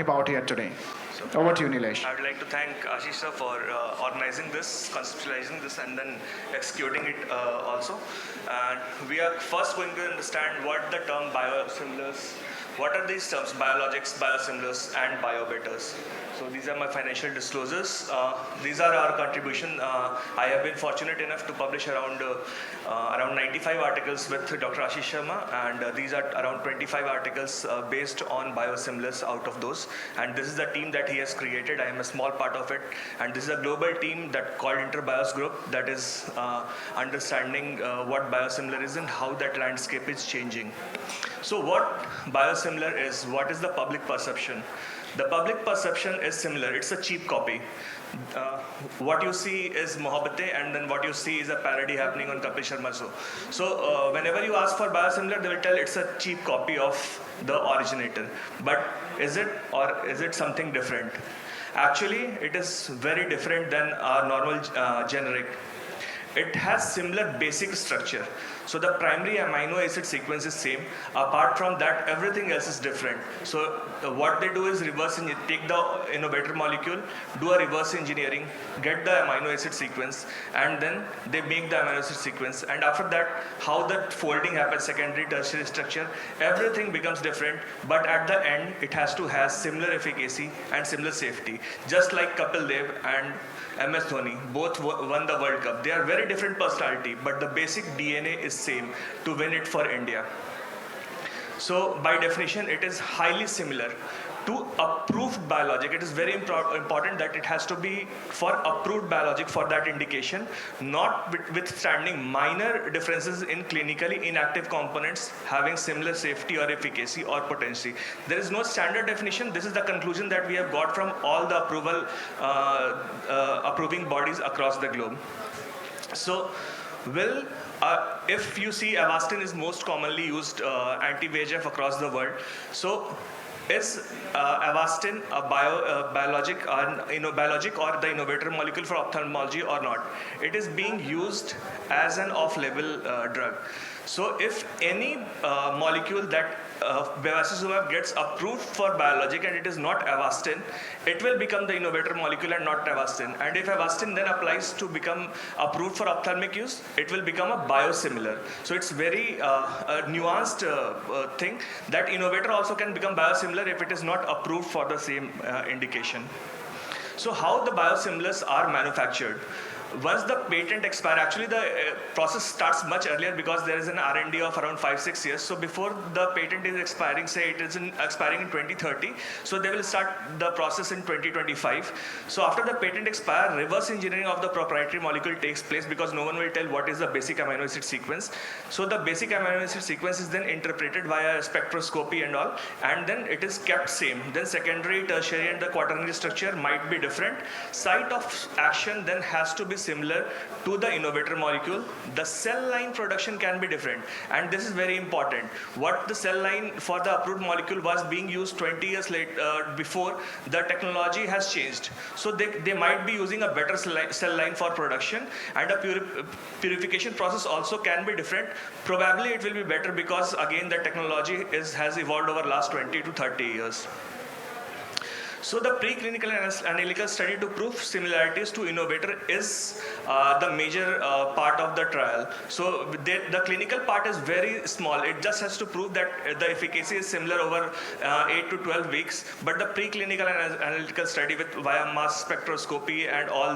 about here today. Over to you, Nilesh. I would like to thank Ashish sir for organizing this, conceptualizing this, and then executing it also. And we are first going to understand what the term biosimilars, what are these terms, biologics, biosimilars, and biobetters. So these are my financial disclosures. These are our contribution. I have been fortunate enough to publish around 95 articles with Dr. Ashish Sharma, and these are around 25 articles based on biosimilars out of those. And this is the team that he has created. I am a small part of it, and this is a global team that called InterBios Group that is understanding what biosimilar is and how that landscape is changing. So what biosimilar is, what is the public perception? The public perception is similar. It's a cheap copy. What you see is Mohabbatein, and then what you see is a parody happening on Kapil Sharma Show. So whenever you ask for biosimilar, they will tell it's a cheap copy of the originator. But is it, or is it something different? Actually, it is very different than our normal generic. It has similar basic structure. So the primary amino acid sequence is same. Apart from that, everything else is different. So what they do is take the innovator molecule, do a reverse engineering, get the amino acid sequence, and then they make the amino acid sequence. And after that, how the folding happens, secondary, tertiary structure, everything becomes different. But at the end, it has to have similar efficacy and similar safety. Just like Kapil Dev and MS Dhoni, both won the World Cup. They are very different personality, but the basic DNA is same to win it for India. So by definition, it is highly similar to approved biologic. It is very important that it has to be for approved biologic for that indication, notwithstanding minor differences in clinically inactive components having similar safety or efficacy or potency. There is no standard definition. This is the conclusion that we have got from all the approving bodies across the globe. So, if you see Avastin is most commonly used anti-VEGF across the world. So is Avastin a biologic or the innovator molecule for ophthalmology or not? It is being used as an off-label drug. So if any molecule that bevacizumab gets approved for biologic and it is not Avastin, it will become the innovator molecule and not Avastin. And if Avastin then applies to become approved for ophthalmic use, it will become a biosimilar. So it's very nuanced thing that innovator also can become biosimilar if it is not approved for the same indication. So how the biosimilars are manufactured? Once the patent expires, actually the process starts much earlier because there is an R&D of around 5-6 years. So before the patent is expiring, say it is expiring in 2030, so they will start the process in 2025. So after the patent expires, reverse engineering of the proprietary molecule takes place because no one will tell what is the basic amino acid sequence. So the basic amino acid sequence is then interpreted via spectroscopy and all, and then it is kept same. Then secondary, tertiary, and the quaternary structure might be different. Site of action then has to be similar to the innovator molecule. The cell line production can be different, and this is very important. What the cell line for the approved molecule was being used 20 years later before, the technology has changed. So they might be using a better cell line for production, and a purification process also can be different. Probably it will be better because again the technology has evolved over last 20 to 30 years. So the preclinical and analytical study to prove similarities to innovator is the major part of the trial. So the clinical part is very small. It just has to prove that the efficacy is similar over 8 to 12 weeks. But the preclinical and analytical study with via mass spectroscopy and all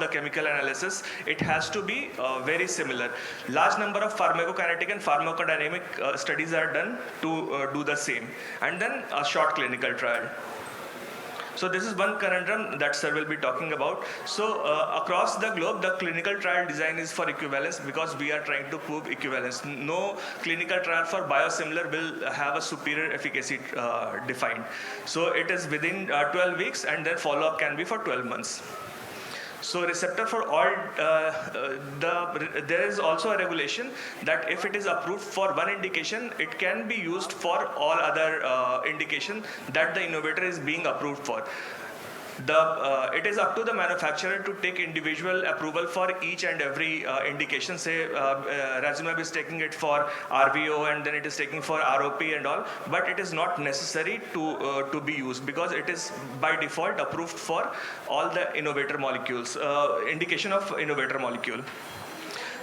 the chemical analysis, it has to be very similar. Large number of pharmacokinetic and pharmacodynamic studies are done to do the same. And then a short clinical trial. So this is one conundrum that sir will be talking about. So across the globe, the clinical trial design is for equivalence because we are trying to prove equivalence. No clinical trial for biosimilar will have a superior efficacy defined. So it is within 12 weeks, and then follow-up can be for 12 months. So receptor for all, there is also a regulation that if it is approved for one indication, it can be used for all other indication that the innovator is being approved for. It is up to the manufacturer to take individual approval for each and every indication. Say Razumab is taking it for RVO and then it is taking for ROP and all, but it is not necessary to be used because it is by default approved for all the innovator molecules, indication of innovator molecule.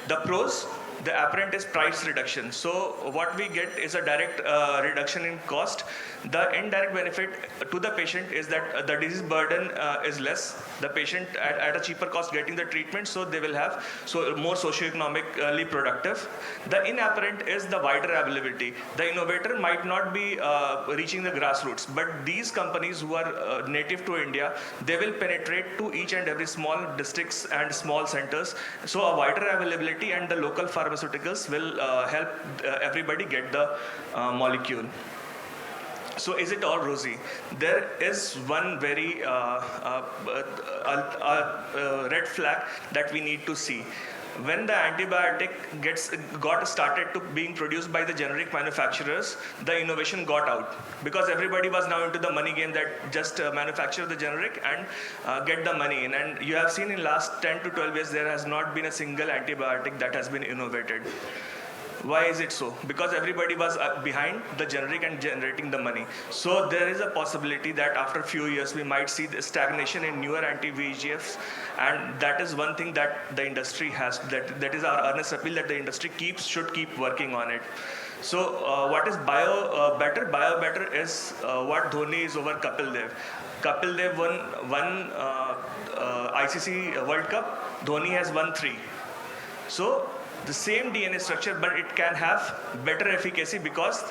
The pros, the apparent is price reduction. So what we get is a direct reduction in cost. The indirect benefit to the patient is that the disease burden is less. The patient at a cheaper cost getting the treatment, so they will have more socioeconomically productive. The inapparent is the wider availability. The innovator might not be reaching the grassroots, but these companies who are native to India, they will penetrate to each and every small districts and small centers. So a wider availability and the local pharmaceuticals will help everybody get the molecule. So is it all rosy? There is one very red flag that we need to see. When the antibiotic got started to being produced by the generic manufacturers, the innovation got out because everybody was now into the money game that just manufacture the generic and get the money in. And you have seen in last 10 to 12 years there has not been a single antibiotic that has been innovated. Why is it so? Because everybody was behind the generic and generating the money. So there is a possibility that after a few years we might see the stagnation in newer anti-VEGFs, and that is one thing that the industry has, that is our earnest appeal that the industry should keep working on it. So what is Biobetter? Biobetter is what Dhoni is over Kapil Dev. Kapil Dev won ICC World Cup, Dhoni has won 3. So the same DNA structure, but it can have better efficacy because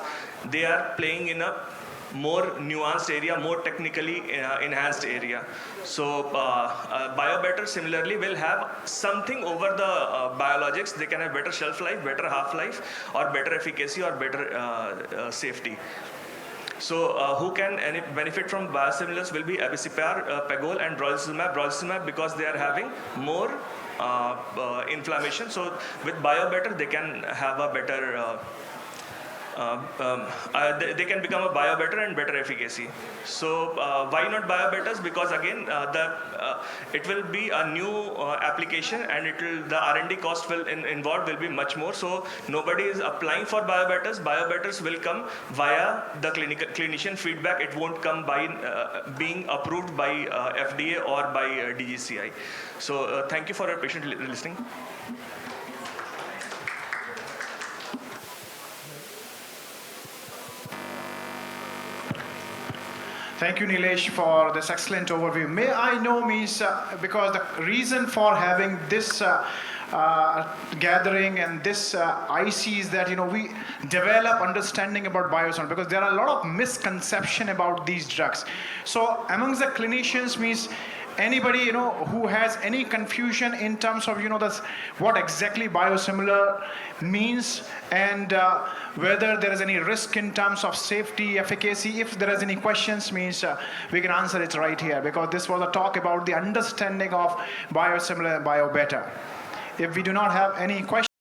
they are playing in a more nuanced area, more technically enhanced area. So Biobetter similarly will have something over the biologics. They can have better shelf life, better half-life, or better efficacy, or better safety. So who can benefit from biosimilars will be Abicipar, Pegol, and Brolucizumab. Brolucizumab because they are having more inflammation. So with Biobetter, they can have a better, they can become a Biobetter and better efficacy. So why not Biobetters? Because again, it will be a new application, and the R&D cost involved will be much more. So nobody is applying for Biobetters. Biobetters will come via the clinician feedback. It won't come by being approved by FDA or by DGCI. So thank you for your patient listening. Thank you, Nilesh, for this excellent overview. May I know, because the reason for having this gathering and this IC is that we develop understanding about biosimilars, because there are a lot of misconception about these drugs. So amongst the clinicians, anybody who has any confusion in terms of what exactly biosimilar means, and whether there is any risk in terms of safety, efficacy, if there is any questions, we can answer it right here, because this was a talk about the understanding of biosimilar and Biobetter. If we do not have any questions,